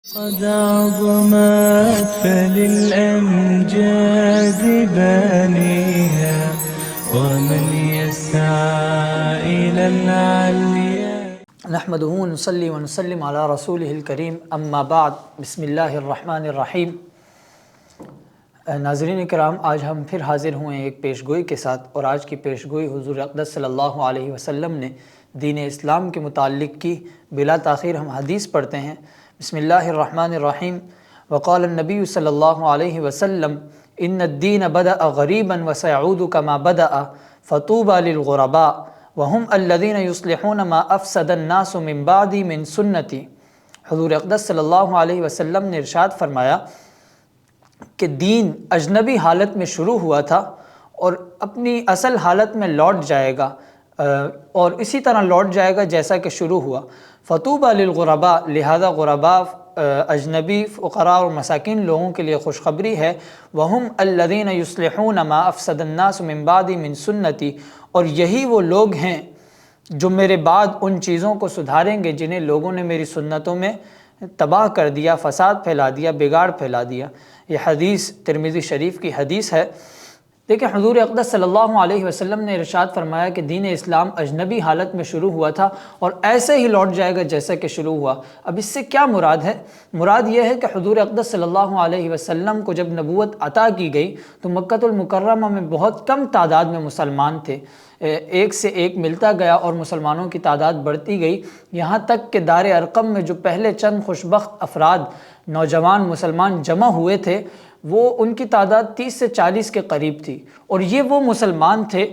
قد عظمت فللأمجاد بانيها ومن يسعى إلى العليا نحمده ونصلي ونسلم على رسوله الكريم اما بعد بسم اللہ الرحمن الرحیم۔ ناظرین کرام، آج ہم پھر حاضر ہوئے ہیں ایک پیشگوئی کے ساتھ، اور آج کی پیشگوئی حضور اقدس صلی اللہ علیہ وسلم نے دین اسلام کے متعلق کی۔ بلا تاخیر ہم حدیث پڑھتے ہیں۔ بسم اللہ الرحمن الرحیم۔ وقال النبی صلی اللہ علیہ وسلم ان الدین بدأ غریبا وسيعود كما بدأ فطوبى للغرباء وهم الذين يصلحون ما افسد الناس من بعدي من سنتی۔ حضور اقدس صلی اللہ علیہ وسلم نے ارشاد فرمایا کہ دین اجنبی حالت میں شروع ہوا تھا اور اپنی اصل حالت میں لوٹ جائے گا، اور اسی طرح لوٹ جائے گا جیسا کہ شروع ہوا۔ فطوبى للغرباء، لہذا غرباء اجنبی فقراء اور مساکین لوگوں کے لیے خوشخبری ہے۔ وهم الذين يصلحون ما افسد الناس من بعدي من سنتی، اور یہی وہ لوگ ہیں جو میرے بعد ان چیزوں کو سدھاریں گے جنہیں لوگوں نے میری سنتوں میں تباہ کر دیا، فساد پھیلا دیا، بگاڑ پھیلا دیا۔ یہ حدیث ترمذی شریف کی حدیث ہے۔ دیکھیں، حضور اقدس صلی اللہ علیہ وسلم نے ارشاد فرمایا کہ دین اسلام اجنبی حالت میں شروع ہوا تھا اور ایسے ہی لوٹ جائے گا جیسا کہ شروع ہوا۔ اب اس سے کیا مراد ہے؟ مراد یہ ہے کہ حضور اقدس صلی اللہ علیہ وسلم کو جب نبوت عطا کی گئی تو مکۃ المکرمہ میں بہت کم تعداد میں مسلمان تھے، ایک سے ایک ملتا گیا اور مسلمانوں کی تعداد بڑھتی گئی، یہاں تک کہ دار ارقم میں جو پہلے چند خوشبخت افراد نوجوان مسلمان جمع ہوئے تھے، وہ ان کی تعداد 30 سے 40 کے قریب تھی، اور یہ وہ مسلمان تھے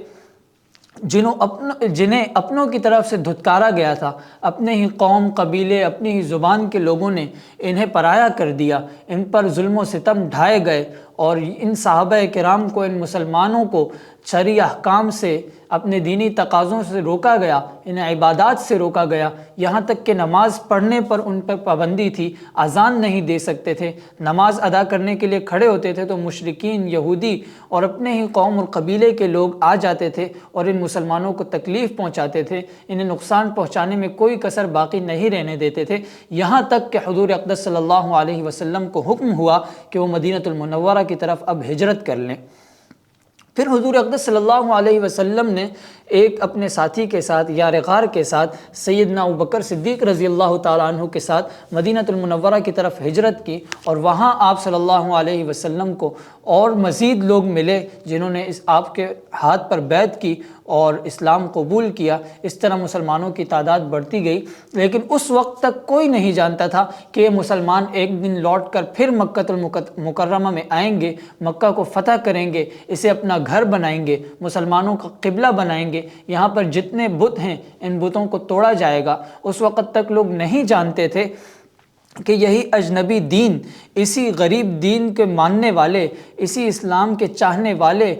جنہیں اپنوں کی طرف سے دھتکارا گیا تھا۔ اپنے ہی قوم، قبیلے، اپنی ہی زبان کے لوگوں نے انہیں پرایا کر دیا، ان پر ظلم و ستم ڈھائے گئے، اور ان صحابہ کرام کو، ان مسلمانوں کو شرعی احکام سے، اپنے دینی تقاضوں سے روکا گیا، انہیں عبادات سے روکا گیا، یہاں تک کہ نماز پڑھنے پر ان پر پابندی تھی، اذان نہیں دے سکتے تھے، نماز ادا کرنے کے لیے کھڑے ہوتے تھے تو مشرکین، یہودی اور اپنے ہی قوم اور قبیلے کے لوگ آ جاتے تھے اور ان مسلمانوں کو تکلیف پہنچاتے تھے، انہیں نقصان پہنچانے میں کوئی کسر باقی نہیں رہنے دیتے تھے، یہاں تک کہ حضور اقدس صلی اللہ علیہ وسلم کو حکم ہوا کہ وہ مدینہ المنورہ کی طرف اب ہجرت کر لیں۔ پھر حضور اقدس صلی اللہ علیہ وسلم نے ایک اپنے ساتھی کے ساتھ، یار غار کے ساتھ، سیدنا ابوبکر صدیق رضی اللہ تعالیٰ عنہ کے ساتھ مدینہ المنورہ کی طرف ہجرت کی، اور وہاں آپ صلی اللہ علیہ وسلم کو اور مزید لوگ ملے جنہوں نے آپ کے ہاتھ پر بیعت کی اور اسلام قبول کیا۔ اس طرح مسلمانوں کی تعداد بڑھتی گئی، لیکن اس وقت تک کوئی نہیں جانتا تھا کہ یہ مسلمان ایک دن لوٹ کر پھر مکۃ المکرمہ میں آئیں گے، مکہ کو فتح کریں گے، اسے اپنا گھر بنائیں گے، مسلمانوں کا قبلہ بنائیں گے، یہاں پر جتنے بت ہیں ان بتوں کو توڑا جائے گا۔ اس وقت تک لوگ نہیں جانتے تھے کہ یہی اجنبی دین، اسی غریب دین کے ماننے والے، اسی اسلام کے چاہنے والے،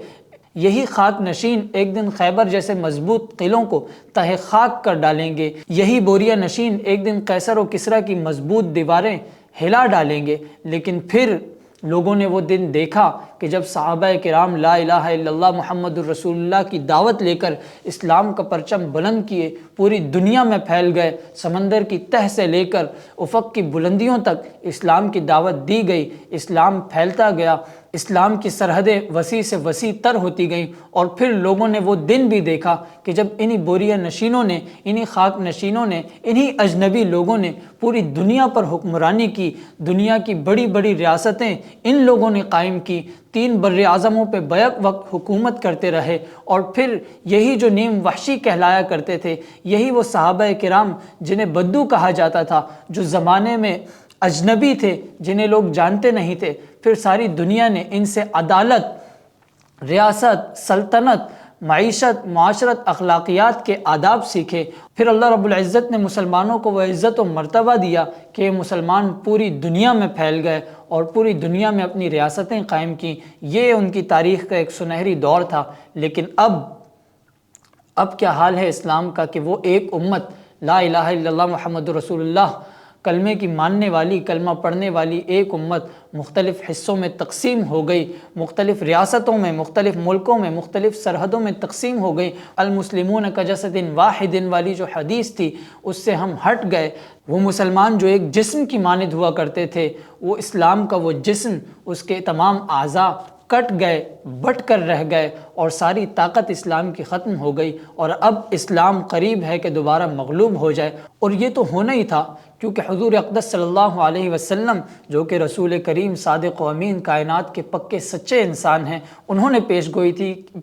یہی خاک نشین ایک دن خیبر جیسے مضبوط قلعوں کو تہ خاک کر ڈالیں گے، یہی بوریہ نشین ایک دن قیصر و کسریٰ کی مضبوط دیواریں ہلا ڈالیں گے۔ لیکن پھر لوگوں نے وہ دن دیکھا کہ جب صحابہ کرام لا الہ الا اللہ محمد الرسول اللہ کی دعوت لے کر اسلام کا پرچم بلند کیے، پوری دنیا میں پھیل گئے، سمندر کی تہ سے لے کر افق کی بلندیوں تک اسلام کی دعوت دی گئی، اسلام پھیلتا گیا، اسلام کی سرحدیں وسیع سے وسیع تر ہوتی گئیں، اور پھر لوگوں نے وہ دن بھی دیکھا کہ جب انہی بوریہ نشینوں نے، انہی خاک نشینوں نے، انہی اجنبی لوگوں نے پوری دنیا پر حکمرانی کی، دنیا کی بڑی بڑی ریاستیں ان لوگوں نے قائم کی، 3 بر اعظموں پہ بیک وقت حکومت کرتے رہے، اور پھر یہی جو نیم وحشی کہلایا کرتے تھے، یہی وہ صحابہ کرام جنہیں بدو کہا جاتا تھا، جو زمانے میں اجنبی تھے، جنہیں لوگ جانتے نہیں تھے، پھر ساری دنیا نے ان سے عدالت، ریاست، سلطنت، معیشت، معاشرت، اخلاقیات کے آداب سیکھے۔ پھر اللہ رب العزت نے مسلمانوں کو وہ عزت و مرتبہ دیا کہ یہ مسلمان پوری دنیا میں پھیل گئے اور پوری دنیا میں اپنی ریاستیں قائم کیں۔ یہ ان کی تاریخ کا ایک سنہری دور تھا۔ لیکن اب کیا حال ہے اسلام کا کہ وہ ایک امت لا الہ الا اللہ محمد رسول اللہ کلمے کی ماننے والی، کلمہ پڑھنے والی ایک امت مختلف حصوں میں تقسیم ہو گئی، مختلف ریاستوں میں، مختلف ملکوں میں، مختلف سرحدوں میں تقسیم ہو گئی۔ المسلمون کجسد واحد والی جو حدیث تھی اس سے ہم ہٹ گئے۔ وہ مسلمان جو ایک جسم کی مانند ہوا کرتے تھے، وہ اسلام کا وہ جسم، اس کے تمام اعضاء کٹ گئے، بٹ کر رہ گئے، اور ساری طاقت اسلام کی ختم ہو گئی، اور اب اسلام قریب ہے کہ دوبارہ مغلوب ہو جائے۔ اور یہ تو ہونا ہی تھا، کیونکہ حضور اقدس صلی اللہ علیہ وسلم جو کہ رسول کریم صادق و امین کائنات کے پکے سچے انسان ہیں، انہوں نے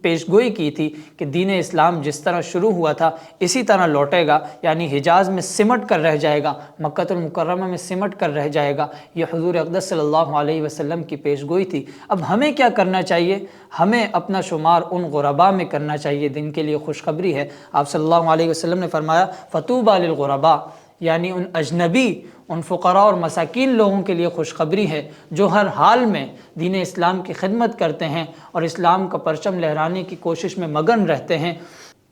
پیشگوئی کی تھی کہ دین اسلام جس طرح شروع ہوا تھا اسی طرح لوٹے گا، یعنی حجاز میں سمٹ کر رہ جائے گا، مکہ المکرمہ میں سمٹ کر رہ جائے گا۔ یہ حضور اقدس صلی اللہ علیہ وسلم کی پیشگوئی تھی۔ اب ہمیں کیا کرنا چاہیے؟ ہمیں اپنا شمار ان غرباء میں کرنا چاہیے جن کے لیے خوشخبری ہے۔ آپ صلی اللہ علیہ وسلم نے فرمایا فطوبیٰ للغرباء، یعنی ان اجنبی، ان فقراء اور مساکین لوگوں کے لیے خوشخبری ہے جو ہر حال میں دین اسلام کی خدمت کرتے ہیں اور اسلام کا پرچم لہرانے کی کوشش میں مگن رہتے ہیں،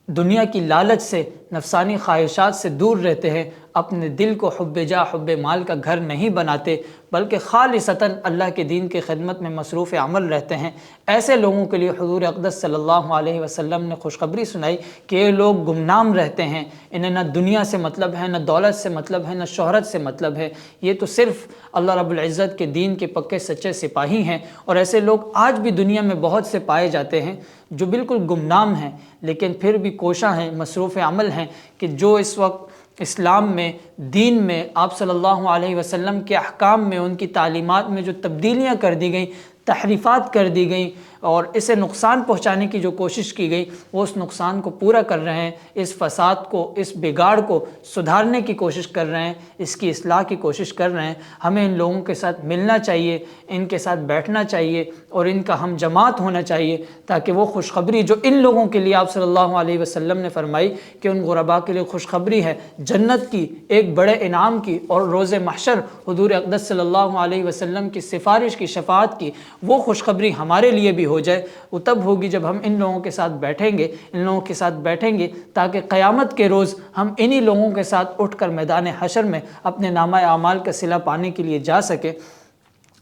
دنیا کی لالچ سے، نفسانی خواہشات سے دور رہتے ہیں، اپنے دل کو حب جاہ حب مال کا گھر نہیں بناتے، بلکہ خالصتاً اللہ کے دین کی خدمت میں مصروف عمل رہتے ہیں۔ ایسے لوگوں کے لیے حضور اقدس صلی اللہ علیہ وسلم نے خوشخبری سنائی کہ یہ لوگ گمنام رہتے ہیں، انہیں نہ دنیا سے مطلب ہے، نہ دولت سے مطلب ہے، نہ شہرت سے مطلب ہے، یہ تو صرف اللہ رب العزت کے دین کے پکے سچے سپاہی ہیں۔ اور ایسے لوگ آج بھی دنیا میں بہت سے پائے جاتے ہیں جو بالکل گمنام ہیں، لیکن پھر بھی کوشاں ہیں، مصروف عمل ہیں، کہ جو اس وقت اسلام میں، دین میں، آپ صلی اللہ علیہ وسلم کے احکام میں، ان کی تعلیمات میں جو تبدیلیاں کر دی گئیں، تحریفات کر دی گئیں اور اسے نقصان پہنچانے کی جو کوشش کی گئی، وہ اس نقصان کو پورا کر رہے ہیں، اس فساد کو، اس بگاڑ کو سدھارنے کی کوشش کر رہے ہیں، اس کی اصلاح کی کوشش کر رہے ہیں۔ ہمیں ان لوگوں کے ساتھ ملنا چاہیے، ان کے ساتھ بیٹھنا چاہیے اور ان کا ہم جماعت ہونا چاہیے، تاکہ وہ خوشخبری جو ان لوگوں کے لیے آپ صلی اللہ علیہ وسلم نے فرمائی کہ ان غرباء کے لیے خوشخبری ہے جنت کی، ایک بڑے انعام کی، اور روز محشر حضور اقدس صلی اللہ علیہ وسلم کی سفارش کی، شفاعت کی، وہ خوشخبری ہمارے لیے بھی ہو جائے۔ وہ تب ہوگی جب ہم ان لوگوں کے ساتھ بیٹھیں گے، ان لوگوں کے ساتھ بیٹھیں گے، تاکہ قیامت کے روز ہم انہی لوگوں کے ساتھ اٹھ کر میدان حشر میں اپنے نامہ اعمال کا صلہ پانے کے لیے جا سکے۔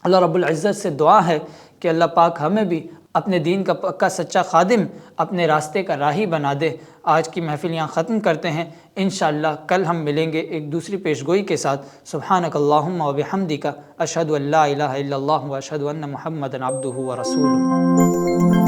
اللہ رب العزت سے دعا ہے کہ اللہ پاک ہمیں بھی اپنے دین کا پکا سچا خادم، اپنے راستے کا راہی بنا دے۔ آج کی محفل یہاں ختم کرتے ہیں، انشاءاللہ کل ہم ملیں گے ایک دوسری پیشگوئی کے ساتھ۔ سبحانک اللہم و بحمدک، اشہد ان لا الہ الا اللہ و اشہد ان محمدا عبدہ و رسولہ۔